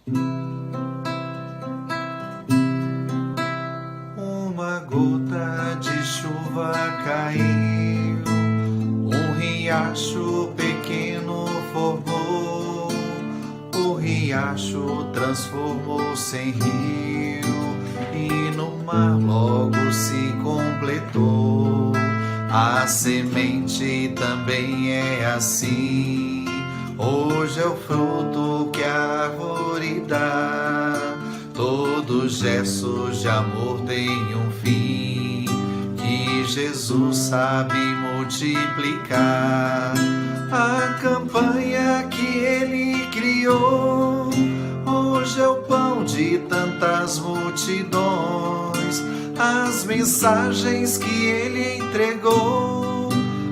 Uma gota de chuva caiu, um riacho pequeno formou, o riacho transformou-se em rio, e no mar logo se completou. A semente também é assim, hoje é o fruto que a árvore dá. Todo gesto de amor tem um fim, que Jesus sabe multiplicar. A campanha que Ele criou, hoje é o pão de tantas multidões. As mensagens que Ele entregou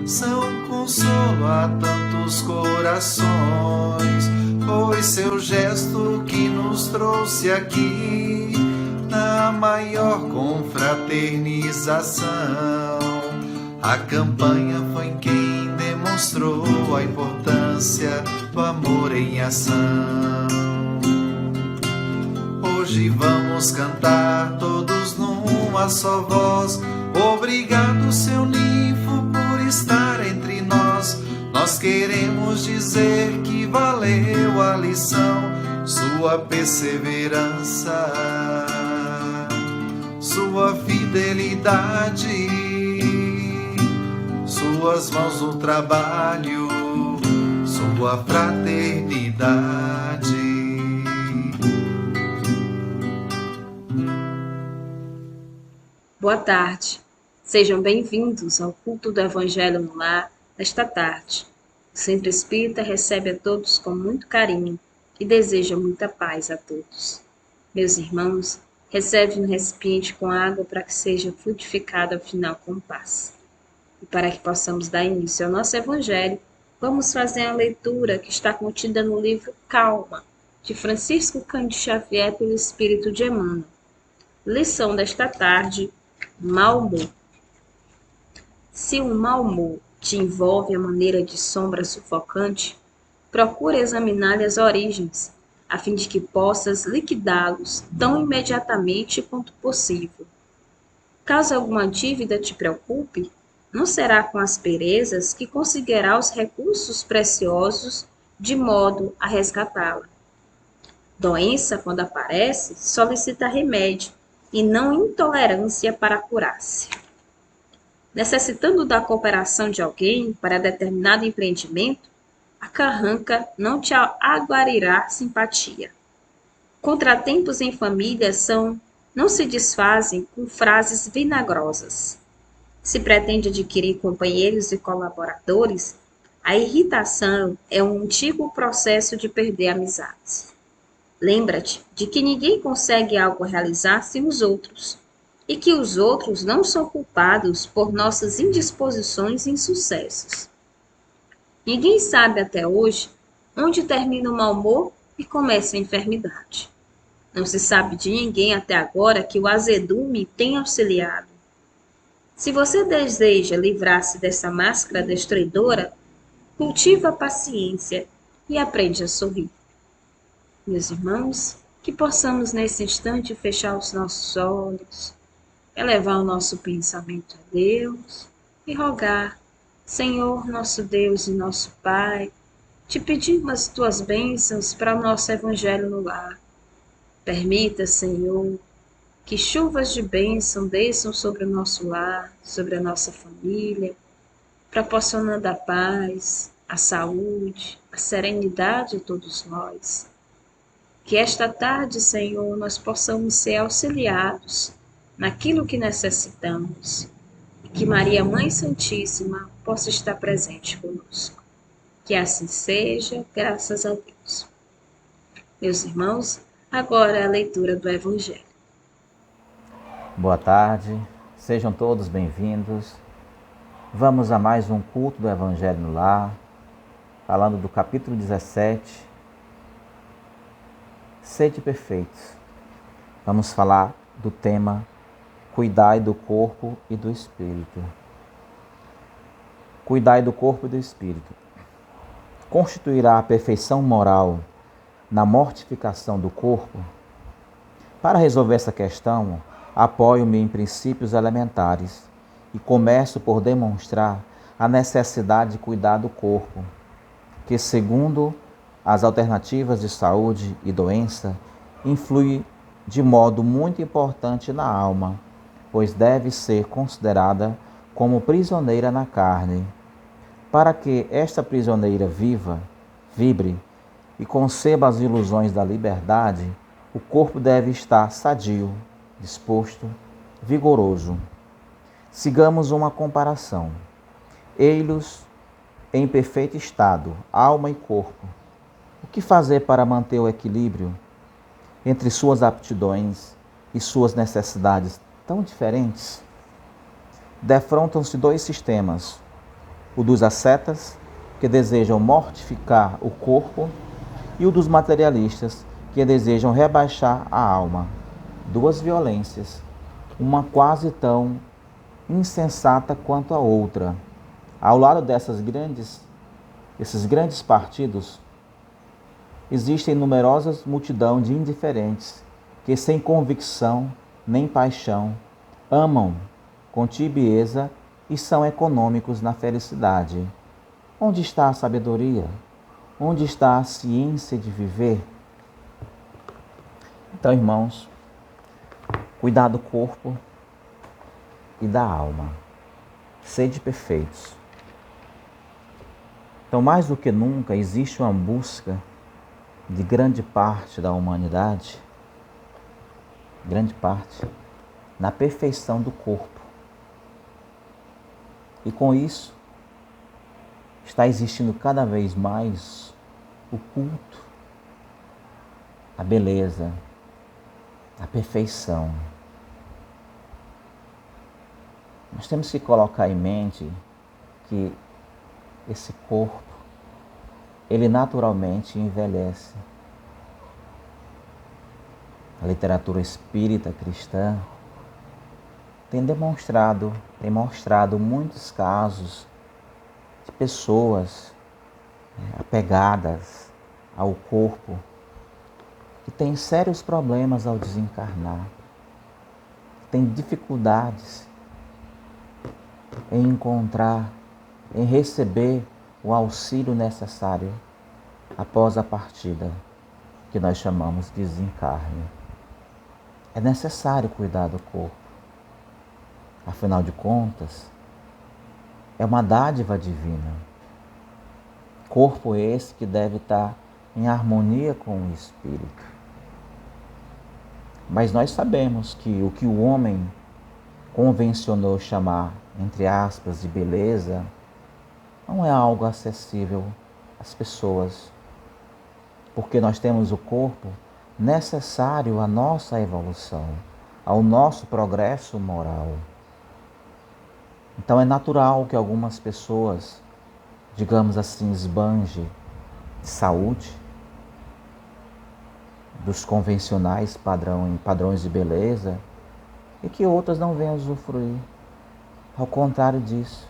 são consolo a tantos corações. Foi seu gesto que nos trouxe aqui, na maior confraternização. A campanha foi quem demonstrou a importância do amor em ação. Hoje vamos cantar todos numa só voz. Obrigado, seu ninfo, por estar entre nós. Nós queremos dizer que valeu a lição, sua perseverança, sua fidelidade, suas mãos no trabalho, sua fraternidade. Boa tarde, sejam bem-vindos ao culto do Evangelho no Lar desta tarde. O Centro Espírita recebe a todos com muito carinho e deseja muita paz a todos. Meus irmãos, recebe um recipiente com água para que seja frutificado ao final com paz. E para que possamos dar início ao nosso Evangelho, vamos fazer a leitura que está contida no livro Calma, de Francisco Cândido Xavier, pelo Espírito de Emmanuel. Lição desta tarde: mau humor. Se um mau humor te envolve a maneira de sombra sufocante, procura examinar-lhe as origens, a fim de que possas liquidá-los tão imediatamente quanto possível. Caso alguma dívida te preocupe, não será com asperezas que conseguirá os recursos preciosos de modo a resgatá-la. Doença, quando aparece, solicita remédio e não intolerância para curar-se. Necessitando da cooperação de alguém para determinado empreendimento, a carranca não te aguarirá simpatia. Contratempos em família não se desfazem com frases vinagrosas. Se pretende adquirir companheiros e colaboradores, a irritação é um antigo processo de perder amizades. Lembra-te de que ninguém consegue algo realizar sem os outros, e que os outros não são culpados por nossas indisposições e insucessos. Ninguém sabe até hoje onde termina o mau humor e começa a enfermidade. Não se sabe de ninguém até agora que o azedume tenha auxiliado. Se você deseja livrar-se dessa máscara destruidora, cultiva a paciência e aprende a sorrir. Meus irmãos, que possamos nesse instante fechar os nossos olhos, elevar o nosso pensamento a Deus e rogar: Senhor, nosso Deus e nosso Pai, te pedimos as tuas bênçãos para o nosso Evangelho no lar. Permita, Senhor, que chuvas de bênção desçam sobre o nosso lar, sobre a nossa família, proporcionando a paz, a saúde, a serenidade a todos nós. Que esta tarde, Senhor, nós possamos ser auxiliados naquilo que necessitamos, e que Maria, Mãe Santíssima, possa estar presente conosco. Que assim seja, graças a Deus. Meus irmãos, agora a leitura do Evangelho. Boa tarde, sejam todos bem-vindos. Vamos a mais um culto do Evangelho no Lar, falando do capítulo 17, Sede perfeitos. Vamos falar do tema Cuidai do corpo e do espírito. Cuidai do corpo e do espírito. Constituirá a perfeição moral na mortificação do corpo? Para resolver essa questão, apoio-me em princípios elementares e começo por demonstrar a necessidade de cuidar do corpo, que, segundo as alternativas de saúde e doença, influi de modo muito importante na alma, pois deve ser considerada como prisioneira na carne. Para que esta prisioneira vibre e conceba as ilusões da liberdade, o corpo deve estar sadio, disposto, vigoroso. Sigamos uma comparação. Ei-los em perfeito estado, alma e corpo. O que fazer para manter o equilíbrio entre suas aptidões e suas necessidades tão diferentes? Defrontam-se dois sistemas: o dos ascetas, que desejam mortificar o corpo, e o dos materialistas, que desejam rebaixar a alma. Duas violências, uma quase tão insensata quanto a outra. Ao lado desses grandes partidos, existem numerosas multidões de indiferentes que, sem convicção nem paixão, amam com tibieza e são econômicos na felicidade. Onde está a sabedoria? Onde está a ciência de viver? Então, irmãos, cuidar do corpo e da alma. Sede perfeitos. Então, mais do que nunca, existe uma busca de grande parte da humanidade, na perfeição do corpo. E com isso, está existindo cada vez mais o culto, a beleza, a perfeição. Nós temos que colocar em mente que esse corpo, ele naturalmente envelhece. A literatura espírita cristã tem mostrado muitos casos de pessoas apegadas ao corpo que têm sérios problemas ao desencarnar, têm dificuldades em receber o auxílio necessário após a partida, que nós chamamos de desencarne. É necessário cuidar do corpo. Afinal de contas, é uma dádiva divina. Corpo esse que deve estar em harmonia com o espírito. Mas nós sabemos que o que o homem convencionou chamar, entre aspas, de beleza, não é algo acessível às pessoas, porque nós temos o corpo necessário à nossa evolução, ao nosso progresso moral. Então é natural que algumas pessoas, digamos assim, esbanje de saúde, dos convencionais padrões de beleza, e que outras não venham usufruir. Ao contrário disso,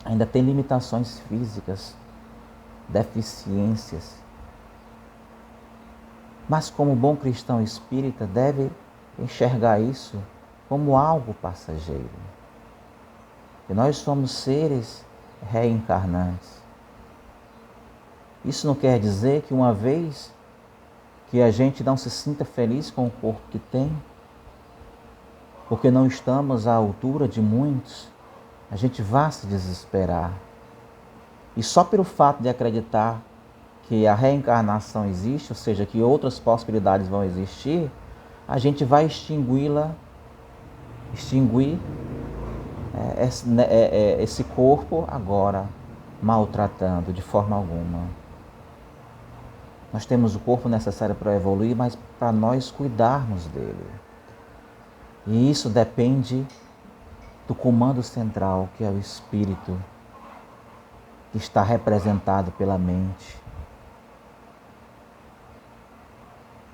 ainda tem limitações físicas, deficiências. Mas como bom cristão espírita, deve enxergar isso como algo passageiro. E nós somos seres reencarnantes. Isso não quer dizer que uma vez que a gente não se sinta feliz com o corpo que tem, porque não estamos à altura de muitos, a gente vá se desesperar. E só pelo fato de acreditar que a reencarnação existe, ou seja, que outras possibilidades vão existir, a gente vai extinguir esse corpo agora, maltratando de forma alguma. Nós temos o corpo necessário para evoluir, mas para nós cuidarmos dele. E isso depende do comando central, que é o espírito, que está representado pela mente.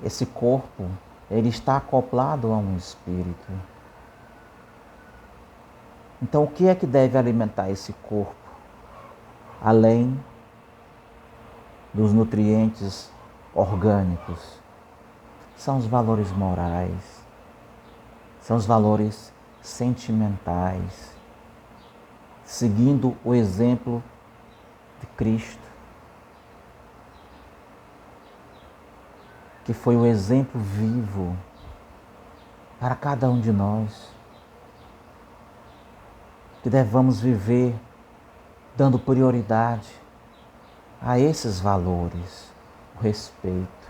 Esse corpo, ele está acoplado a um espírito. Então, o que é que deve alimentar esse corpo? Além dos nutrientes orgânicos. São os valores morais, são os valores sentimentais, seguindo o exemplo de Cristo, que foi o exemplo vivo para cada um de nós, que devamos viver dando prioridade a esses valores, o respeito,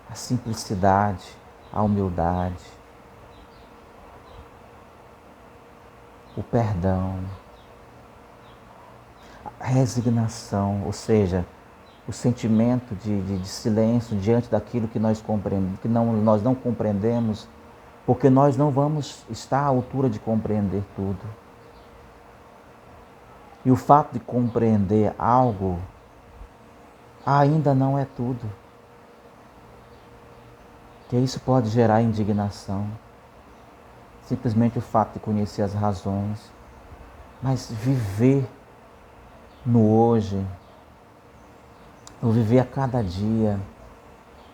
a simplicidade, a humildade, o perdão, a resignação, ou seja, o sentimento de silêncio diante daquilo que nós não compreendemos, porque nós não vamos estar à altura de compreender tudo. E o fato de compreender algo ainda não é tudo. Que isso pode gerar indignação. Simplesmente o fato de conhecer as razões. Mas viver no hoje, ou viver a cada dia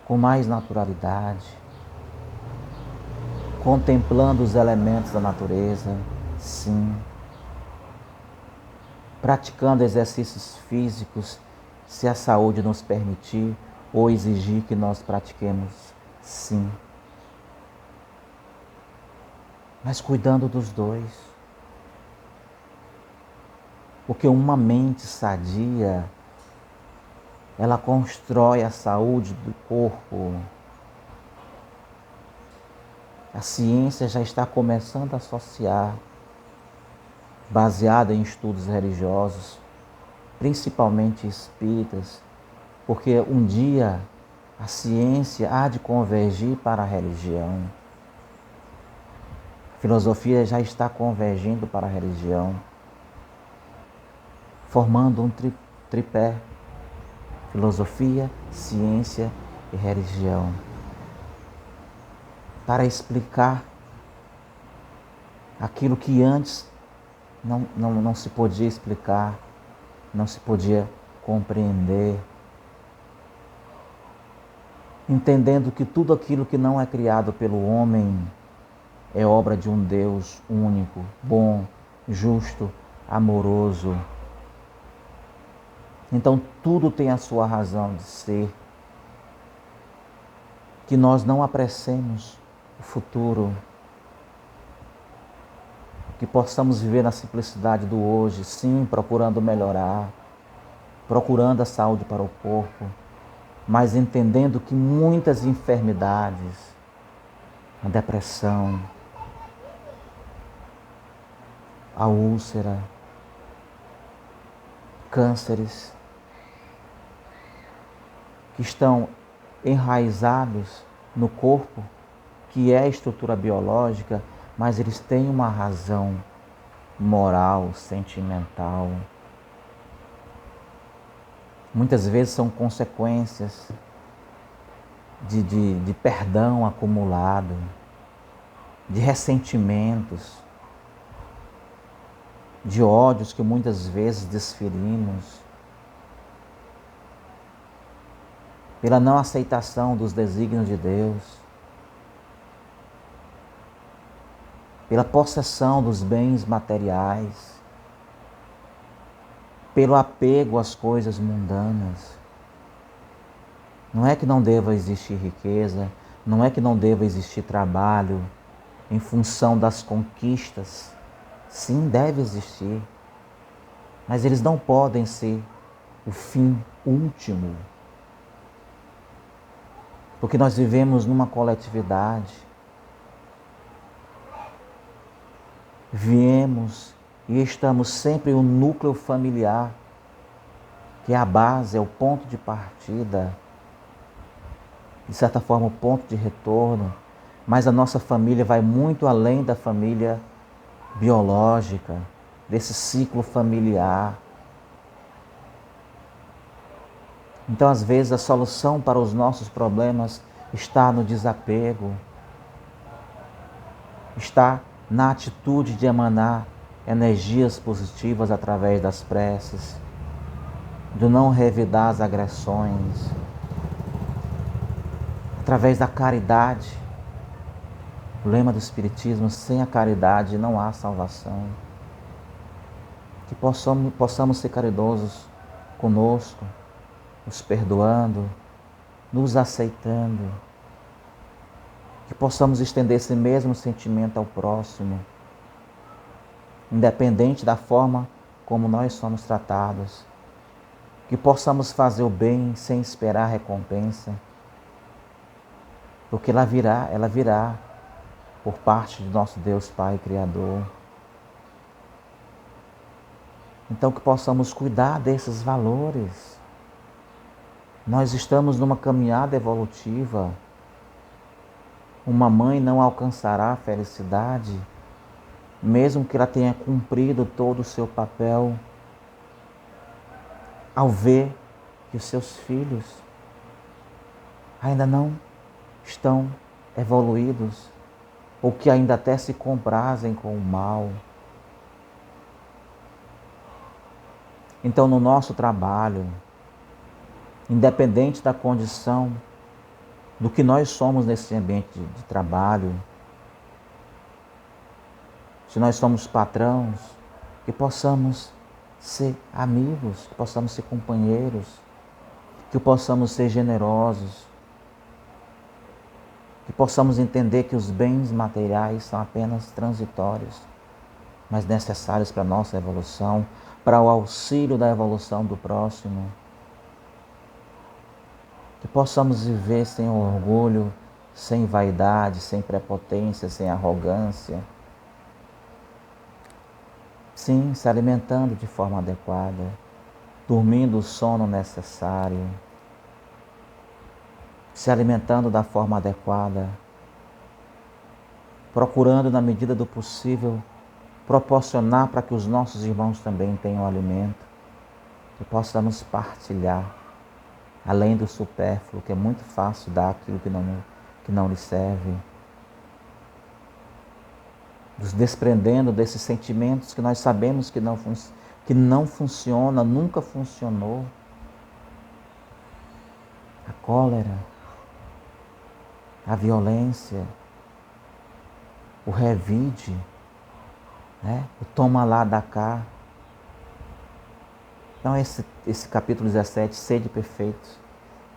com mais naturalidade, contemplando os elementos da natureza, sim. Praticando exercícios físicos, se a saúde nos permitir ou exigir que nós pratiquemos, sim. Mas cuidando dos dois. Porque uma mente sadia, ela constrói a saúde do corpo. A ciência já está começando a associar, baseada em estudos religiosos, principalmente espíritas, porque um dia a ciência há de convergir para a religião. A filosofia já está convergindo para a religião, formando um tripé: filosofia, ciência e religião, para explicar aquilo que antes não se podia explicar, não se podia compreender, entendendo que tudo aquilo que não é criado pelo homem é obra de um Deus único, bom, justo, amoroso. Então tudo tem a sua razão de ser. Que nós não apressemos o futuro, que possamos viver na simplicidade do hoje, sim, procurando melhorar, procurando a saúde para o corpo, mas entendendo que muitas enfermidades, a depressão, a úlcera, cânceres, que estão enraizados no corpo, que é a estrutura biológica, mas eles têm uma razão moral, sentimental. Muitas vezes são consequências de perdão acumulado, de ressentimentos, de ódios que muitas vezes desferimos, pela não aceitação dos desígnios de Deus, pela possessão dos bens materiais, pelo apego às coisas mundanas. Não é que não deva existir riqueza, não é que não deva existir trabalho em função das conquistas. Sim, deve existir, mas eles não podem ser o fim último. Porque nós vivemos numa coletividade. Viemos e estamos sempre no núcleo familiar, que é a base, é o ponto de partida, de certa forma o ponto de retorno, mas a nossa família vai muito além da família biológica, desse ciclo familiar. Então, às vezes, a solução para os nossos problemas está no desapego, está na atitude de emanar energias positivas através das preces, de não revidar as agressões, através da caridade. O lema do Espiritismo: sem a caridade não há salvação. Que possamos ser caridosos conosco, nos perdoando, nos aceitando. Que possamos estender esse mesmo sentimento ao próximo, independente da forma como nós somos tratados. Que possamos fazer o bem sem esperar recompensa, porque ela virá por parte de nosso Deus Pai Criador. Então que possamos cuidar desses valores. Nós estamos numa caminhada evolutiva. Uma mãe não alcançará a felicidade, mesmo que ela tenha cumprido todo o seu papel, ao ver que os seus filhos ainda não estão evoluídos, ou que ainda até se comprazem com o mal. Então, no nosso trabalho, independente da condição do que nós somos nesse ambiente de trabalho, se nós somos patrões, que possamos ser amigos, que possamos ser companheiros, que possamos ser generosos, que possamos entender que os bens materiais são apenas transitórios, mas necessários para a nossa evolução, para o auxílio da evolução do próximo. Que possamos viver sem orgulho, sem vaidade, sem prepotência, sem arrogância. Sim, se alimentando de forma adequada, dormindo o sono necessário, se alimentando da forma adequada, procurando, na medida do possível, proporcionar para que os nossos irmãos também tenham alimento, que possamos partilhar, além do supérfluo, que é muito fácil dar aquilo que não lhe serve, nos desprendendo desses sentimentos que nós sabemos que não funciona, nunca funcionou. A cólera, a violência, o revide, o toma lá, dá cá. Então esse capítulo 17, Sede Perfeitos,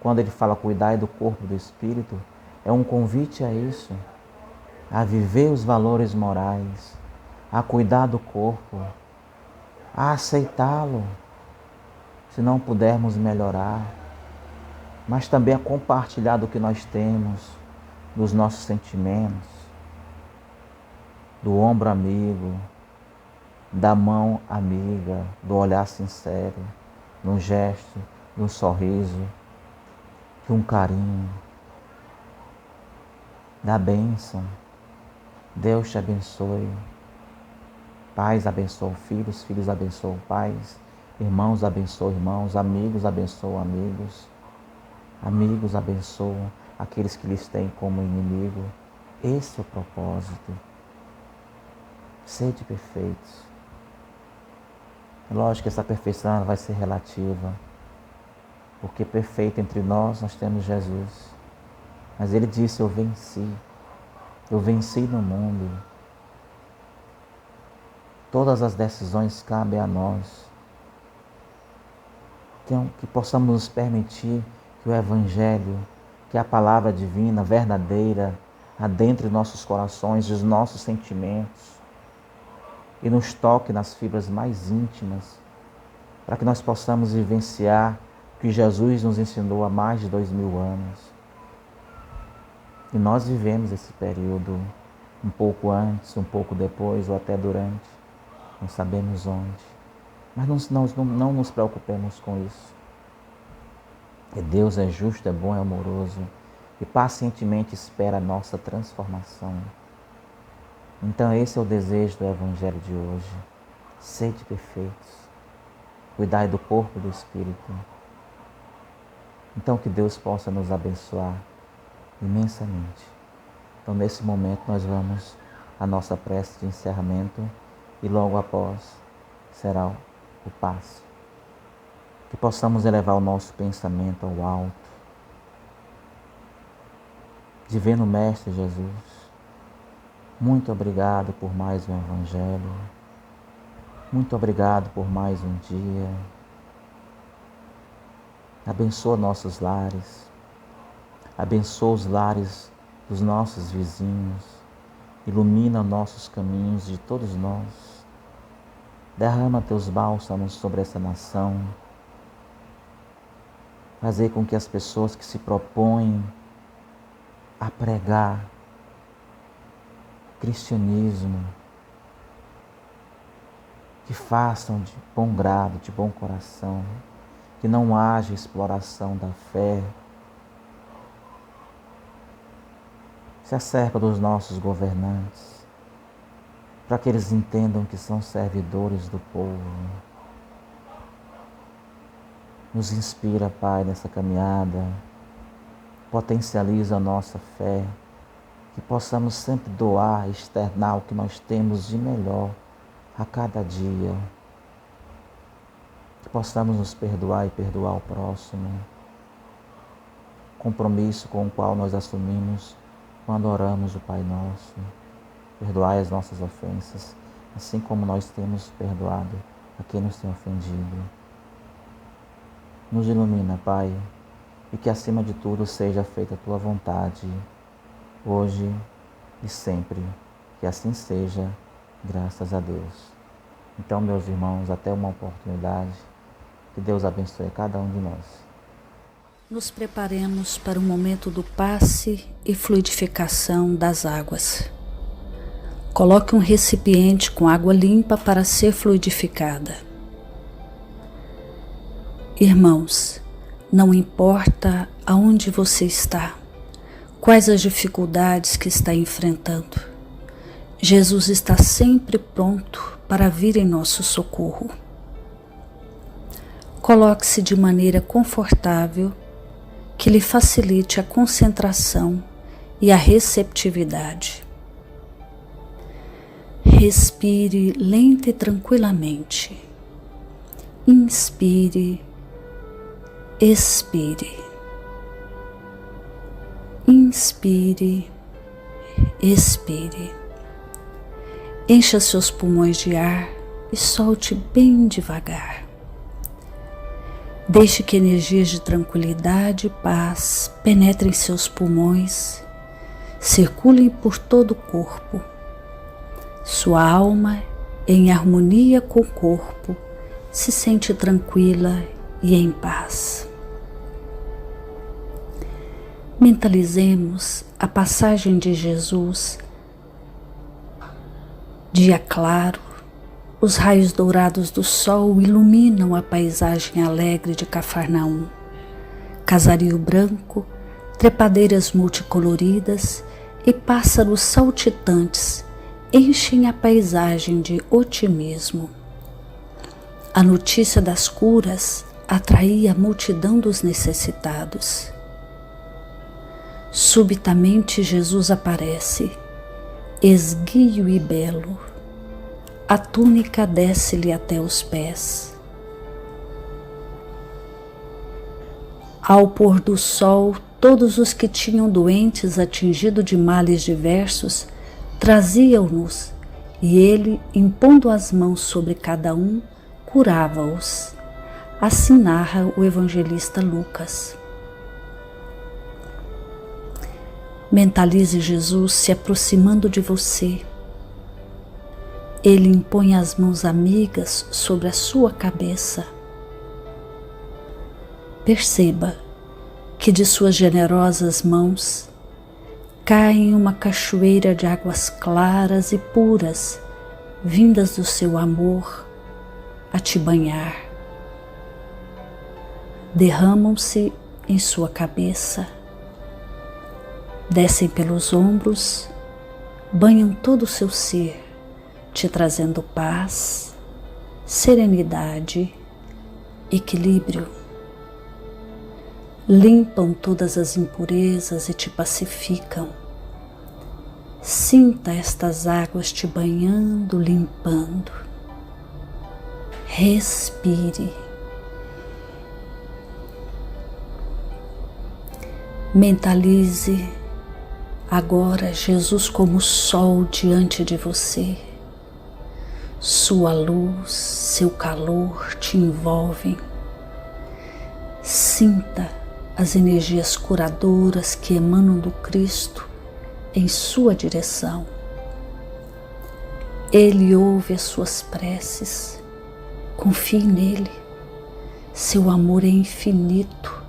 quando ele fala cuidar do corpo e do espírito, é um convite a isso, a viver os valores morais, a cuidar do corpo, a aceitá-lo, se não pudermos melhorar, mas também a compartilhar do que nós temos, dos nossos sentimentos, do ombro amigo, da mão amiga, do olhar sincero, de um gesto, de um sorriso, de um carinho, da bênção. Deus te abençoe. Pais abençoam filhos, filhos abençoam pais, irmãos abençoam irmãos, amigos abençoam amigos, amigos abençoam aqueles que lhes têm como inimigo. Esse é o propósito. Sede perfeitos. Lógico que essa perfeição vai ser relativa, porque perfeito entre nós temos Jesus. Mas ele disse: eu venci no mundo. Todas as decisões cabem a nós. Então, que possamos nos permitir que o Evangelho, que a palavra divina, verdadeira, adentre nossos corações, os nossos sentimentos, e nos toque nas fibras mais íntimas, para que nós possamos vivenciar o que Jesus nos ensinou há mais de 2000 anos. E nós vivemos esse período um pouco antes, um pouco depois, ou até durante, não sabemos onde. Mas não nos preocupemos com isso. E Deus é justo, é bom, é amoroso, e pacientemente espera a nossa transformação. Então esse é o desejo do Evangelho de hoje. Sede perfeitos. Cuidai do corpo e do espírito. Então que Deus possa nos abençoar imensamente. Então nesse momento nós vamos à nossa prece de encerramento e logo após será o passe. que possamos elevar o nosso pensamento ao alto, Divino Mestre Jesus, muito obrigado por mais um Evangelho, muito obrigado por mais um dia. Abençoa nossos lares, abençoa os lares dos nossos vizinhos, ilumina nossos caminhos de todos nós. Derrama teus bálsamos sobre essa nação. Fazer com que as pessoas que se propõem a pregar o cristianismo, que façam de bom grado, de bom coração, que não haja exploração da fé. Se acerca dos nossos governantes, para que eles entendam que são servidores do povo. Nos inspira, Pai, nessa caminhada, potencializa a nossa fé, que possamos sempre doar, externar o que nós temos de melhor a cada dia, que possamos nos perdoar e perdoar o próximo, compromisso com o qual nós assumimos quando oramos o Pai Nosso. Perdoai as nossas ofensas, assim como nós temos perdoado a quem nos tem ofendido. Nos ilumina, Pai, e que acima de tudo seja feita a Tua vontade, hoje e sempre. Que assim seja, graças a Deus. Então, meus irmãos, até uma oportunidade. Que Deus abençoe cada um de nós. Nos preparemos para o momento do passe e fluidificação das águas. Coloque um recipiente com água limpa para ser fluidificada. Irmãos, não importa aonde você está, quais as dificuldades que está enfrentando, Jesus está sempre pronto para vir em nosso socorro. Coloque-se de maneira confortável, que lhe facilite a concentração e a receptividade. Respire lenta e tranquilamente. Inspire, expire. Inspire, expire. Encha seus pulmões de ar e solte bem devagar. Deixe que energias de tranquilidade e paz penetrem seus pulmões, circulem por todo o corpo. Sua alma, em harmonia com o corpo, se sente tranquila e em paz. Mentalizemos a passagem de Jesus. Dia claro, os raios dourados do sol iluminam a paisagem alegre de Cafarnaum. Casario branco, trepadeiras multicoloridas e pássaros saltitantes enchem a paisagem de otimismo. A notícia das curas atraía a multidão dos necessitados. Subitamente Jesus aparece, esguio e belo. A túnica desce-lhe até os pés. Ao pôr do sol, todos os que tinham doentes atingidos de males diversos traziam-nos, e ele, impondo as mãos sobre cada um, curava-os. Assim narra o evangelista Lucas. Mentalize Jesus se aproximando de você. Ele impõe as mãos amigas sobre a sua cabeça. Perceba que de suas generosas mãos cai uma cachoeira de águas claras e puras, vindas do seu amor, a te banhar. Derramam-se em sua cabeça, descem pelos ombros, banham todo o seu ser, te trazendo paz, serenidade, equilíbrio. Limpam todas as impurezas e te pacificam. Sinta estas águas te banhando, limpando. Respire Mentalize agora Jesus como sol diante de você. Sua luz, seu calor te envolvem. Sinta as energias curadoras que emanam do Cristo em sua direção. Ele ouve as suas preces. Confie nele. Seu amor é infinito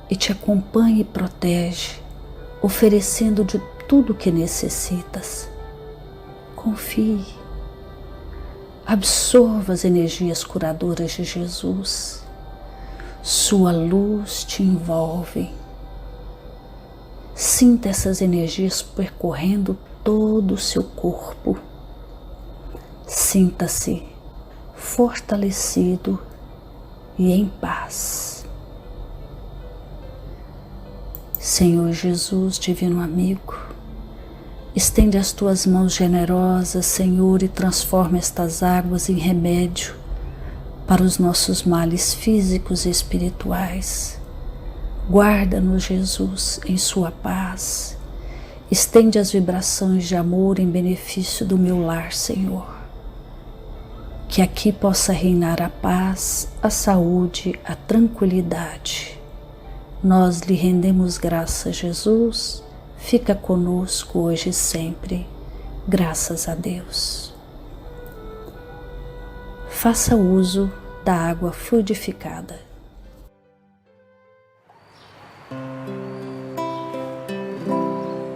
e te acompanha e protege, oferecendo de tudo o que necessitas. Confie. Absorva as energias curadoras de Jesus. Sua luz te envolve. Sinta essas energias percorrendo todo o seu corpo. Sinta-se fortalecido e em paz. Senhor Jesus, divino amigo, estende as tuas mãos generosas, Senhor, e transforma estas águas em remédio para os nossos males físicos e espirituais. Guarda-nos, Jesus, em sua paz. Estende as vibrações de amor em benefício do meu lar, Senhor. Que aqui possa reinar a paz, a saúde, a tranquilidade. Nós lhe rendemos graças, Jesus. Fica conosco hoje e sempre. Graças a Deus. Faça uso da água fluidificada.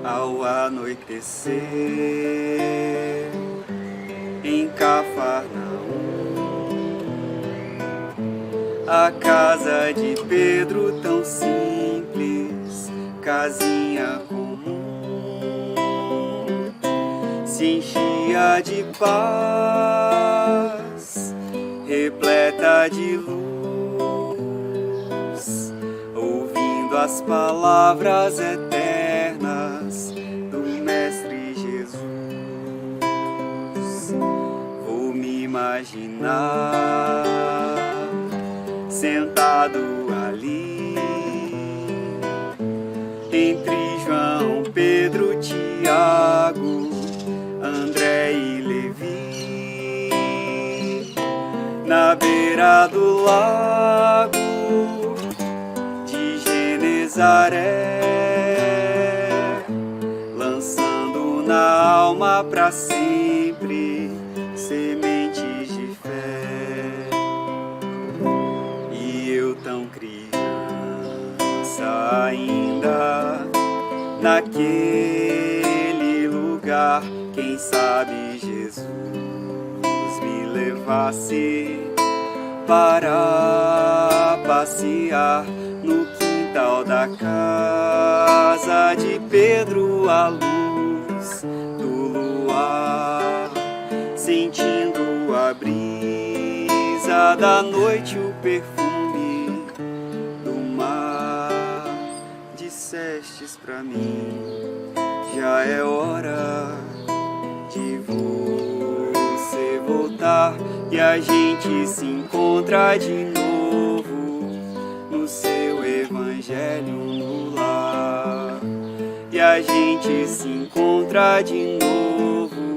Ao anoitecer, em Cafarnaum, a casa de Pedro tão simples, casinha comum, se enchia de paz, repleta de luz, ouvindo as palavras eternas do Mestre Jesus. Vou me imaginar sentado ali, entre João, Pedro, Tiago, André e Levi, na beira do lago de Genezaré, lançando na alma pra sempre sementes de fé. E eu tão criança ainda, naquele lugar, quem sabe Jesus me levasse para passear no quintal da casa de Pedro, à luz do luar, sentindo a brisa da noite, o perfume do mar. Dissestes pra mim, já é hora de você voltar, e a gente se encontra de novo no seu evangelho no lar. E a gente se encontra de novo